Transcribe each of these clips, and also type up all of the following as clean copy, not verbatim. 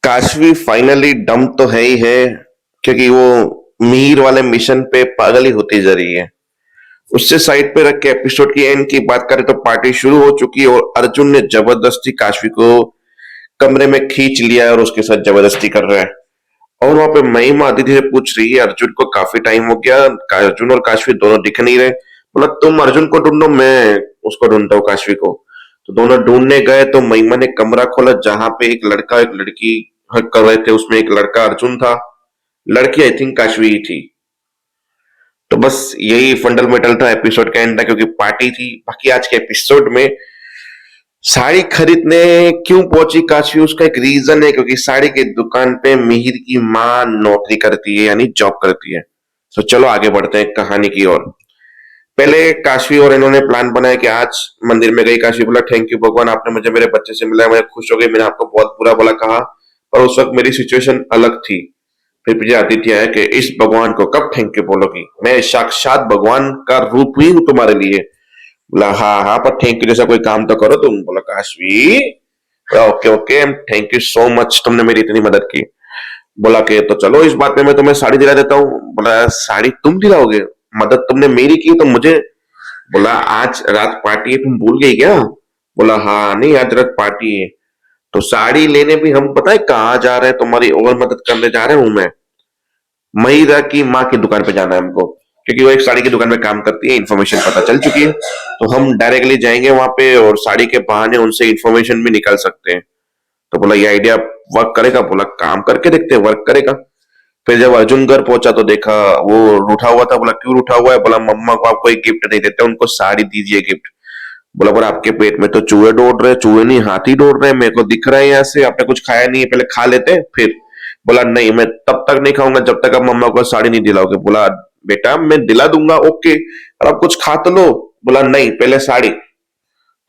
Kashvi finally डम तो है ही है, क्योंकि वो मीर वाले मिशन पे पागल ही होती जा रही है। उससे साइड पे रख के एपिसोड की एंड की बात करें तो पार्टी शुरू हो चुकी है और अर्जुन ने जबरदस्ती काशवी को कमरे में खींच लिया है और उसके साथ जबरदस्ती कर रहा है। और वहां पे महिमा अदिति से पूछ रही है अर्जुन को काफी टाइम हो गया, अर्जुन और काशवी दोनों दिख नहीं रहे। बोला तुम अर्जुन को ढूंढो, मैं उसको ढूंढता हूँ काशवी को। तो दोनों ढूंढने गए तो महिमा ने कमरा खोला जहां पे एक लड़का एक लड़की हक कर रहे थे। उसमें एक लड़का अर्जुन था, लड़की आई थिंक काशवी ही थी। तो बस यही फंडामेंटल था एपिसोड का एंड था, क्योंकि पार्टी थी। बाकी आज के एपिसोड में साड़ी खरीदने क्यों पहुंची काशवी, उसका एक रीजन है, क्योंकि साड़ी की दुकान पे मिहिर की माँ नौकरी करती है, यानी जॉब करती है। तो चलो आगे बढ़ते हैं कहानी की ओर। पहले काशवी और इन्होंने प्लान बनाया कि आज मंदिर में गई। काशवी बोला थैंक यू भगवान, आपने मुझे मेरे बच्चे से मिला, मैं खुश हो गई। मैंने आपको बहुत बुरा भला कहा, पर उस वक्त मेरी सिचुएशन अलग थी। फिर मुझे आदित्य आया कि इस भगवान को कब थैंक यू बोलोगी, मैं साक्षात भगवान का रूप ही हूं तुम्हारे लिए। बोला हाँ हाँ, पर थैंक यू जैसा कोई काम तो करो तुम। बोला Kashvi okay okay, thank you so much, तुमने मेरी इतनी मदद की। बोला कि तो चलो इस बात में मैं तुम्हें साड़ी दिला देता हूँ। बोला साड़ी तुम दिलाओगे, मदद तुमने मेरी की तो मुझे। बोला आज रात पार्टी है, तुम भूल गई क्या। बोला हाँ नहीं, आज रात पार्टी है। तो साड़ी लेने भी हम पता है कहाँ जा रहे हैं, तुम्हारी और मदद करने जा रहे हूं मैं। महिरा की माँ की दुकान पे जाना है हमको, क्योंकि वो एक साड़ी की दुकान में काम करती है, इन्फॉर्मेशन पता चल चुकी है। तो हम डायरेक्टली जाएंगे वहां पे और साड़ी के बहाने उनसे इन्फॉर्मेशन भी निकाल सकते हैं। तो बोला ये आइडिया वर्क करेगा। बोला काम करके देखते हैं, वर्क करेगा। फिर जब अर्जुन घर पहुंचा तो देखा वो रूठा हुआ था। बोला क्यों रूठा हुआ है। बोला मम्मा को आप कोई गिफ्ट नहीं देते, उनको साड़ी दीजिए गिफ्ट। बोला पर आपके पेट में तो चूहे दौड़ रहे, चूहे नहीं हाथी दौड़ रहे, मेरे को दिख रहा है यहाँ से, आपने कुछ खाया नहीं है, पहले खा लेते हैं फिर। बोला नहीं, मैं तब तक नहीं खाऊंगा जब तक आप मम्मा को साड़ी नहीं दिलाओगे। बोला बेटा मैं दिला दूंगा ओके, और आप कुछ खा तो लो। बोला नहीं, पहले साड़ी।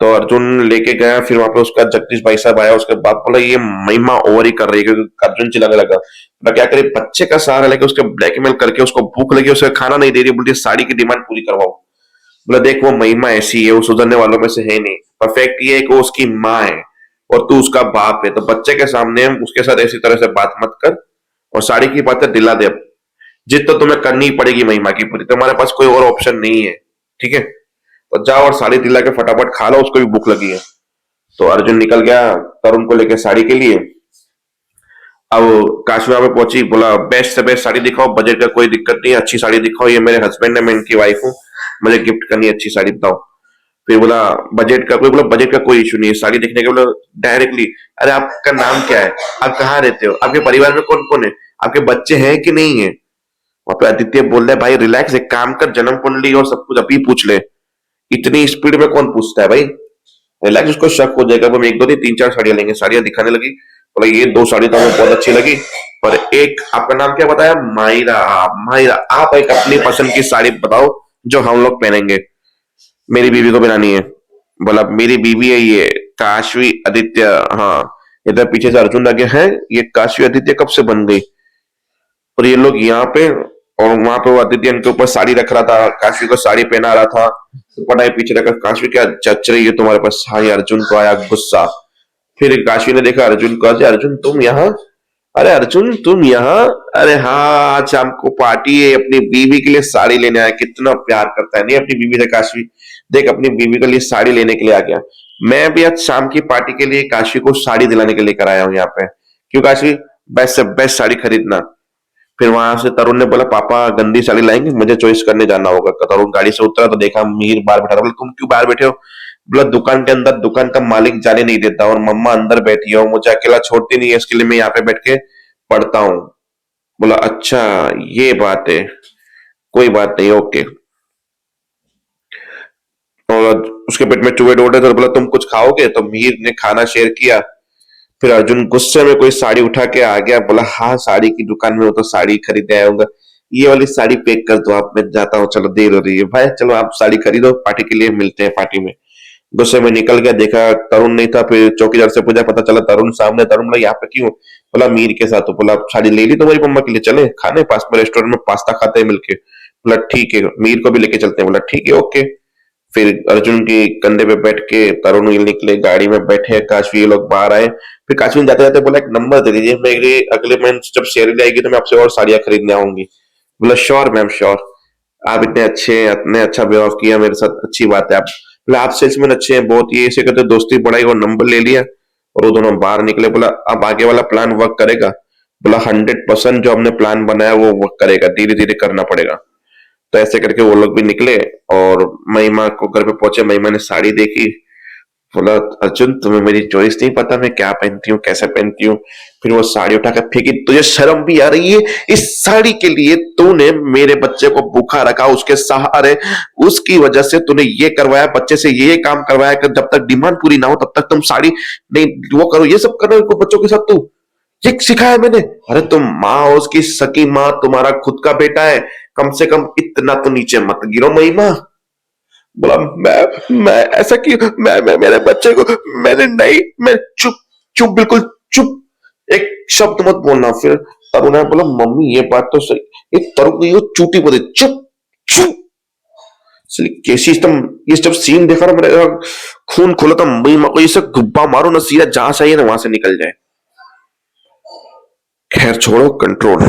तो अर्जुन लेके गया, फिर वहां पे उसका जगदीश भाई साहब आया। उसके बाद बोला ये महिमा ओवर ही कर रही है, क्योंकि अर्जुन चिल्लाने लगा। बोला क्या करे, बच्चे का सहारा लेके उसके ब्लैकमेल करके उसको भूख लगी, उसे खाना नहीं दे रही, बोलती साड़ी की डिमांड पूरी करवाओ। बोला देख वो महिमा ऐसी है, वो सुधरने वालों में से है नहीं। परफेक्ट ये है कि वो उसकी माँ है और तू उसका बाप है, तो बच्चे के सामने उसके साथ ऐसी तरह से बात मत कर और साड़ी की बातें दिला दे। अब जिद तो तुम्हें करनी ही पड़ेगी महिमा की पूरी, तुम्हारे पास कोई और ऑप्शन नहीं है, ठीक है। तो जाओ और साड़ी दिला के फटाफट खा लो, उसको भी भूख लगी है। तो अर्जुन निकल गया तरुण को लेकर साड़ी के लिए। अब काशवा में पहुंची, बोला बेस्ट से बेस्ट साड़ी दिखाओ, बजट का कोई दिक्कत नहीं है, अच्छी साड़ी दिखाओ, ये मेरे हस्बैंड है, मैं इनकी वाइफ हूँ, मुझे गिफ्ट करनी है, अच्छी साड़ी बताओ। फिर बोला बजट का कोई, बोला बजट का कोई इशू नहीं है, साड़ी देखने के। बोला डायरेक्टली अरे आपका नाम क्या है, आप कहाँ रहते हो, आपके परिवार में कौन कौन है, आपके बच्चे हैं कि नहीं है। वहां पे आदित्य बोल रहा है भाई रिलैक्स, एक काम कर, जन्म कुंडली और सब कुछ अभी पूछ ले, इतनी स्पीड में कौन पूछता है भाई। रिलैक्स, उसको शक हो जाएगा। वो हम एक दो नहीं तीन चार साड़ियां लेंगे। साड़ियां दिखाने लगी। बोला ये दो साड़ी तो हमें बहुत अच्छी लगी, पर एक आपका नाम क्या बताया, मायरा। मायरा आप एक अपनी पसंद की साड़ी बताओ जो हम लोग पहनेंगे, मेरी बीवी को पहनानी है। बोला मेरी बीवी है ये काशवी आदित्य। हाँ, इधर पीछे से अर्जुन लगे हैं, ये काशवी आदित्य कब से बन गई। और ये लोग यहाँ पे, और वहां पे वो आदित्य इनके ऊपर साड़ी रख रहा था, काशवी को साड़ी पहना रहा था। तो पढ़ाई पीछे रखा, काशवी क्या जच रही है तुम्हारे पास। हाँ, ये अर्जुन को आया गुस्सा। फिर काशवी ने देखा अर्जुन को, अरे अर्जुन तुम यहाँ, अरे अर्जुन तुम यहाँ, अरे हाँ आज शाम को पार्टी है, अपनी बीवी के लिए साड़ी लेने आया। कितना प्यार करता है नहीं अपनी बीवी से काशवी, देख अपनी बीवी के लिए साड़ी लेने के लिए आ गया। मैं भी आज शाम की पार्टी के लिए काशवी को साड़ी दिलाने के लिए कराया हूँ यहाँ पे। क्यों काशवी, बेस्ट से बेस्ट साड़ी खरीदना। फिर वहां से तरुण ने बोला पापा गंदी साड़ी लाएंगे, मुझे चॉइस करने जाना होगा। तरुण गाड़ी से उतरा तो देखा मीर बाहर बैठा था। बोला तुम क्यों बाहर बैठे हो। बोला दुकान के अंदर दुकान का मालिक जाने नहीं देता और मम्मा अंदर बैठी है और मुझे अकेला छोड़ती नहीं है, इसके लिए मैं यहाँ पे बैठ के पढ़ता हूँ। बोला अच्छा ये बात है, कोई बात नहीं ओके। और उसके पेट में चूहे दौड़ रहे थे तो बोला तुम कुछ खाओगे, तो मीर ने खाना शेयर किया। फिर अर्जुन गुस्से में कोई साड़ी उठा के आ गया। बोला हाँ साड़ी की दुकान में हो तो साड़ी खरीदे आया होगा, ये वाली साड़ी पैक कर दो आप, मैं जाता हूँ, चलो देर हो रही है भाई, चलो आप साड़ी खरीदो, पार्टी के लिए मिलते हैं पार्टी में। गुस्से में निकल गया, देखा तरुण नहीं था। फिर चौकीदार से पूछा, पता चला तरुण सामने। तरुण बोला यहाँ पे क्यों। बोला मीर के साथ। तो बोला साड़ी ले ली तुम्हारी मम्मा के लिए, चले खाने पास में रेस्टोरेंट में पास्ता खाते हैं मिलके। बोला ठीक है, मीर को भी लेके चलते हैं। बोला ठीक है ओके। फिर अर्जुन के कंधे पे बैठ के तरुण नील निकले, गाड़ी में बैठे, काशवी ये लोग बाहर आए। फिर काशवी जाते जाते बोला, एक नंबर दे दीजिए, मेरे अगले मंथ जब सैलरी आएगी तो मैं आपसे और साड़ियां खरीदने आऊंगी। बोला श्योर मैम श्योर, आप इतने अच्छा बिहेव किया मेरे साथ, अच्छी बात है। आप बोला आप सेल्समैन अच्छे हैं बहुत, ये ऐसे करते दोस्ती बढ़ाई और नंबर ले लिया। और वो दोनों बाहर निकले। बोला अब आगे वाला प्लान वर्क करेगा? बोला 100% जो हमने प्लान बनाया वो वर्क करेगा, धीरे धीरे करना पड़ेगा। तो ऐसे करके वो लोग भी निकले और महिमा को घर पे पहुंचे। महिमा ने साड़ी देखी, बोला अर्जुन तुम्हें मेरी चॉइस नहीं पता मैं क्या पहनती हूँ कैसे पहनती हूँ। फिर वो साड़ी उठा कर फेंकी। तुझे शर्म भी आ रही है? इस साड़ी के लिए तूने मेरे बच्चे को भूखा रखा उसके सहारे, उसकी वजह से तूने ये करवाया, बच्चे से ये काम करवाया कि जब तक डिमांड पूरी ना हो तब तक तुम साड़ी नहीं वो करो, ये सब कर रहे हो बच्चों के साथ। तू ये सिखाया मैंने? अरे तुम माँ हो, उसकी सकी माँ, तुम्हारा खुद का बेटा है, कम से कम इतना तो नीचे मत गिरो महिमा। बोला मैं ऐसा क्यों, मैं मेरे बच्चे को मैंने नहीं, मैं चुप चुप बिल्कुल चुप, एक शब्द मत बोलना। फिर तरुण ने बोला मम्मी ये बात तो सही, एक तरुण की वो चूटी बोले चुप चुप। इसलिए कैसी एकदम, ये जब सीन देखा ना मेरा खून खोला था। महिमा को ये सब गुब्बा मारो ना, सीधा जहां चाहिए ना वहां से निकल जाए। खैर छोड़ो, कंट्रोल।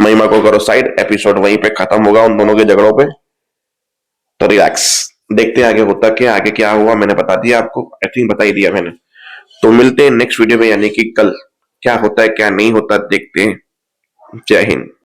महिमा को करो साइड, एपिसोड वहीं पे खत्म होगा उन दोनों के झगड़ों पे। तो रिलैक्स, देखते हैं आगे होता क्या, आगे क्या हुआ मैंने बता दिया आपको, आई थिंक बता ही दिया मैंने। तो मिलते हैं नेक्स्ट वीडियो में, यानी कि कल क्या होता है क्या नहीं होता देखते हैं। जय हिंद।